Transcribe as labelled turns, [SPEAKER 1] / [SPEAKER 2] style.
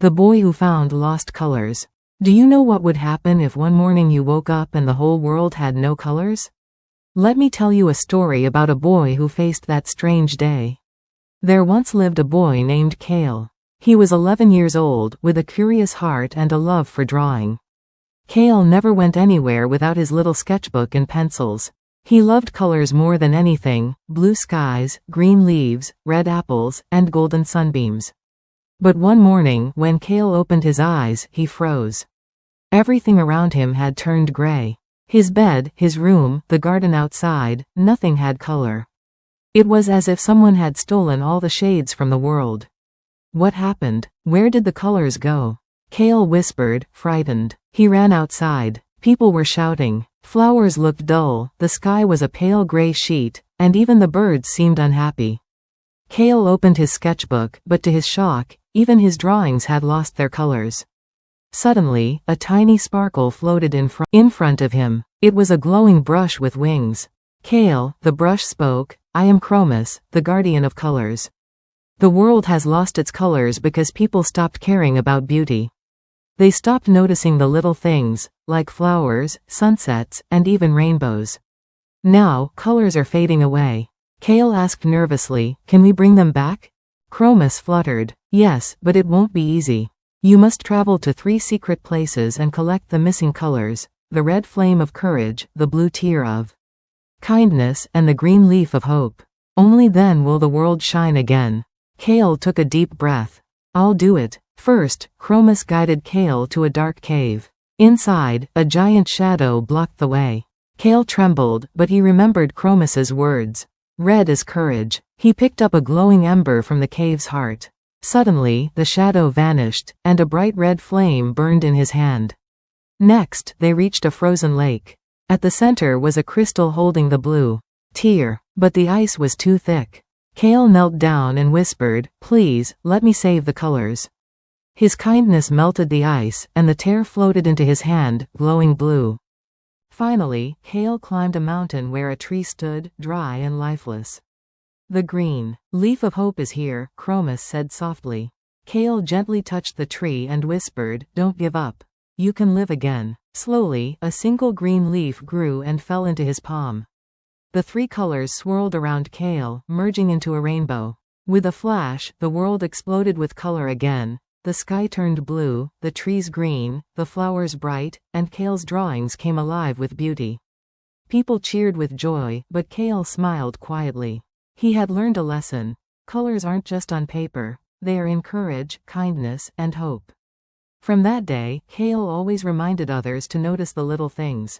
[SPEAKER 1] The boy who found lost colors. Do you know what would happen if one morning you woke up and the whole world had no colors? Let me tell you a story about a boy who faced that strange day. There once lived a boy named Kael. He was 11 years old, with a curious heart and a love for drawing. Kael never went anywhere without his little sketchbook and pencils. He loved colors more than anything: blue skies, green leaves, red apples, and golden sunbeams. But one morning, when Kael opened his eyes, he froze. Everything around him had turned gray. His bed, his room, the garden outside, nothing had color. It was as if someone had stolen all the shades from the world. What happened? Where did the colors go? Kael whispered, frightened. He ran outside. People were shouting. Flowers looked dull, the sky was a pale gray sheet, and even the birds seemed unhappy. Kael opened his sketchbook, but to his shock, even his drawings had lost their colors. Suddenly, a tiny sparkle floated in front of him. It was a glowing brush with wings. "Kael," the brush spoke, "I am Chromis, the guardian of colors. The world has lost its colors because people stopped caring about beauty. They stopped noticing the little things, like flowers, sunsets, and even rainbows. Now, colors are fading away." Kael asked nervously, "Can we bring them back?" Chromis fluttered, "Yes, but it won't be easy. You must travel to 3 secret places and collect the missing colors: the red flame of courage, the blue tear of kindness, and the green leaf of hope. Only then will the world shine again." Kael took a deep breath. "I'll do it." First, Chromis guided Kael to a dark cave. Inside, a giant shadow blocked the way. Kael trembled, but he remembered Chromis's words. Red is courage. He picked up a glowing ember from the cave's heart. Suddenly, the shadow vanished, and a bright red flame burned in his hand. Next, they reached a frozen lake. At the center was a crystal holding the blue tear, but the ice was too thick. Kael knelt down and whispered, "Please, let me save the colors." His kindness melted the ice, and the tear floated into his hand, glowing blue. Finally, Kael climbed a mountain where a tree stood, dry and lifeless. "The green leaf of hope is here," Chromis said softly. Kael gently touched the tree and whispered, "Don't give up. You can live again." Slowly, a single green leaf grew and fell into his palm. The 3 colors swirled around Kael, merging into a rainbow. With a flash, the world exploded with color again. The sky turned blue, the trees green, the flowers bright, and Kael's drawings came alive with beauty. People cheered with joy, but Kael smiled quietly. He had learned a lesson. Colors aren't just on paper. They are in courage, kindness, and hope. From that day, Kael always reminded others to notice the little things.